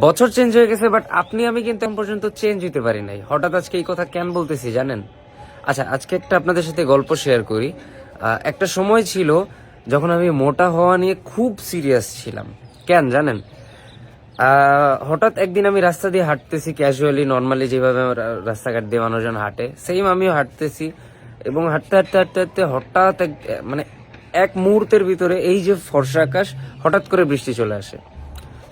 বছর চেঞ্জ হয়ে গেছে, বাট আপনি আমি কিন্তু এখন পর্যন্ত চেঞ্জ হইতে পারি নাই। হঠাৎ আজকে এই কথা কেন বলতেছি জানেন? আচ্ছা, আজকে একটা আপনাদের সাথে গল্প শেয়ার করি। একটা সময় ছিল যখন আমি মোটা হওয়া নিয়ে খুব সিরিয়াস ছিলাম। কেন জানেন? হঠাৎ একদিন আমি রাস্তা দিয়ে হাঁটতেছি, ক্যাজুয়ালি নর্মালি যেভাবে রাস্তাঘাট দিয়ে মানুষজন হাঁটে, সেম আমিও হাঁটতেছি। এবং হাঁটতে হাঁটতে হাঁটতে হাঁটতে হঠাৎ মানে এক মুহূর্তের ভিতরে এই যে ফর্সা আকাশ, হঠাৎ করে বৃষ্টি চলে আসে।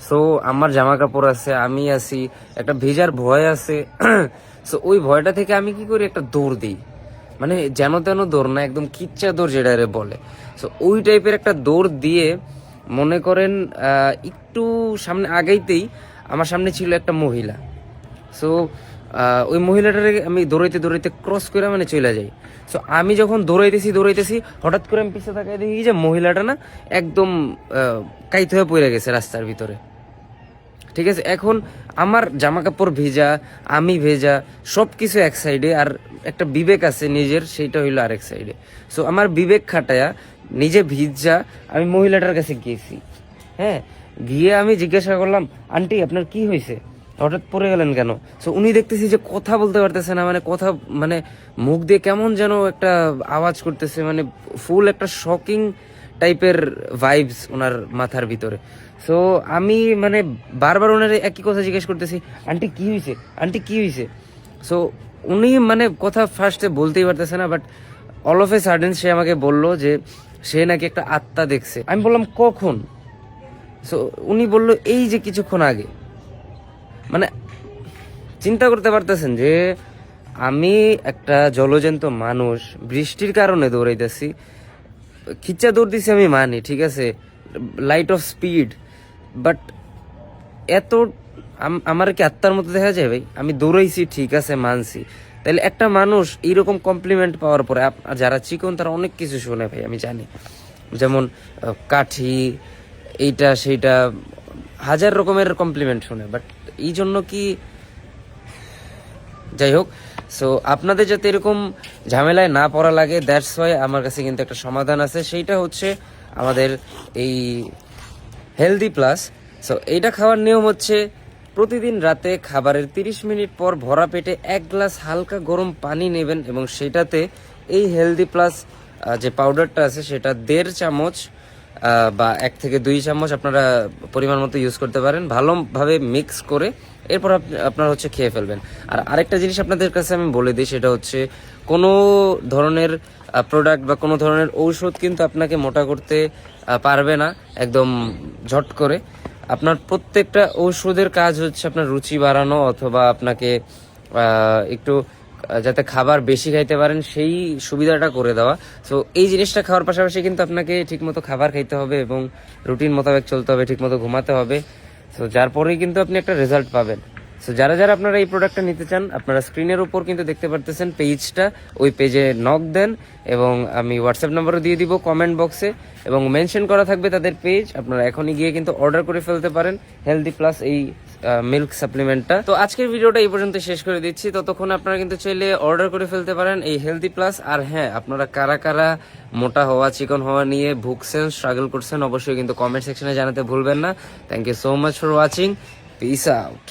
সো আমার জামা কাপড় আছে, আমি আছি, একটা ভেজার ভয় আছে। সো ওই ভয়টা থেকে আমি কি করি, একটা দৌড় দিই। মানে যেন তেন দৌড় না, একদম কিচ্চা দৌড় যেটা বলে। সো ওই টাইপের একটা দৌড় দিয়ে মনে করেন একটু সামনে আগাইতেই আমার সামনে ছিল একটা মহিলা। সো ওই মহিলাটারে আমি দৌড়াইতে দৌড়াইতে ক্রস করে মানে চলে যাই। সো আমি যখন দৌড়াইতেছি হঠাৎ করে আমি পিছিয়ে তাকাই দেখি যে মহিলাটা না একদম কাইতে হয়ে পড়ে গেছে রাস্তার ভিতরে। ঠিক আছে, এখন আমার জামা কাপড় ভেজা, আমি ভেজা, সব কিছু এক সাইডে, আর একটা বিবেক আছে নিজের, সেইটা হইলো আরেক সাইডে। সো আমার বিবেক খাটায়া নিজে ভিজা আমি মহিলাটার কাছে গেছি। হ্যাঁ, গিয়ে আমি জিজ্ঞাসা করলাম, আন্টি আপনার কি হয়েছে, হঠাৎ পড়ে গেলেন কেন? সো উনি দেখতেছি যে কথা বলতে পারতেছে না, মানে কথা মানে মুখ দিয়ে কেমন যেন একটা আওয়াজ করতেছে, মানে ফুল একটা শকিং টাইপের ভাইবস ওনার মাথার ভিতরে। সো আমি মানে বারবার ওনার একই কথা জিজ্ঞেস করতেছি, আন্টি কি হয়েছে, আন্টি কি হয়েছে? সো উনি মানে কথা ফার্স্টে বলতেই পারতেছে না, but all of a sudden সে আমাকে বলল যে সে নাকি একটা আত্মা দেখছে। আমি বললাম কখন? সো উনি বলল এই যে কিছুক্ষণ আগে। মানে চিন্তা করতে পারতেছেন যে আমি একটা জলজন্ত মানুষ, বৃষ্টির কারণে দৌড়াইতেছি, খিচ্চা দৌড় দিছি আমি মানি, ঠিক আছে, লাইট অফ স্পিড, বাট এত আমার কি আত্মার মতো দেখা যায় ভাই? আমি দৌড়াইছি, ঠিক আছে, মানছি। তাহলে একটা মানুষ এইরকম কমপ্লিমেন্ট পাওয়ার পরে, যারা চিকন তারা অনেক কিছু শোনে ভাই, আমি জানি, যেমন কাঠি, এইটা সেইটা, হাজার রকমের কমপ্লিমেন্ট শোনে, বাট এই জন্য কি, যাই হোক। সো আপনাদের যাতে এরকম ঝামেলায় না পড়া লাগে, দ্যাটস ওয়াই আমার কাছে কিন্তু একটা সমাধান আছে, সেইটা হচ্ছে আমাদের এই হেলদি প্লাস। সো এইটা খাওয়ার নিয়ম হচ্ছে প্রতিদিন রাতে খাবারের 30 মিনিট পর ভরা পেটে 1 গ্লাস হালকা গরম পানি নেবেন, এবং সেটাতে এই হেলদি প্লাস যে পাউডারটা আছে সেটা 1.5 চামচ বা 1 থেকে 2 চামচ আপনারা পরিমাণ মতো ইউজ করতে পারেন, ভালোভাবে মিক্স করে এরপর আপনারা হচ্ছে খেয়ে ফেলবেন। আর আরেকটা জিনিস আপনাদের কাছে আমি বলে দিই, সেটা হচ্ছে কোনো ধরনের প্রোডাক্ট বা কোনো ধরনের ঔষধ কিন্তু আপনাকে মোটা করতে পারবে না একদম ঝট করে। আপনার প্রত্যেকটা ঔষধের কাজ হচ্ছে আপনার রুচি বাড়ানো, অথবা আপনাকে একটু যাতে খাবার বেশি খাইতে পারেন সেই সুবিধাটা করে দেওয়া। সো এই জিনিসটা খাওয়ার পাশাপাশি কিন্তু আপনাকে ঠিকমতো খাবার খাইতে হবে এবং রুটিন মোতাবেক চলতে হবে, ঠিকমতো ঘুমাতে হবে। সো যার পরেই কিন্তু আপনি একটা রেজাল্ট পাবেন। সো যারা যারা আপনারা এই প্রোডাক্টটা নিতে চান, আপনারা স্ক্রিনের উপর কিন্তু দেখতে পারতেছেন পেজটা, ওই পেজে নক দেন, এবং আমি হোয়াটসঅ্যাপ নাম্বারও দিয়ে দিব কমেন্ট বক্সে, এবং মেনশন করা থাকবে তাদের পেজ। আপনারা এখনই গিয়ে কিন্তু অর্ডার করে ফেলতে পারেন হেলদি প্লাস এই মিল্ক সাপ্লিমেন্টটা। তো আজকের ভিডিওটা এই পর্যন্ত শেষ করে দিচ্ছি, ততক্ষণ আপনারা কিন্তু চাইলে অর্ডার করে ফেলতে পারেন এই হেলদি প্লাস। আর হ্যাঁ, আপনারা কারা কারা মোটা হওয়া, চিকন হওয়া নিয়ে ভুগছেন, স্ট্রাগল করছেন, অবশ্যই কিন্তু কমেন্ট সেকশনে জানাতে ভুলবেন না। Thank you so much for watching, peace out.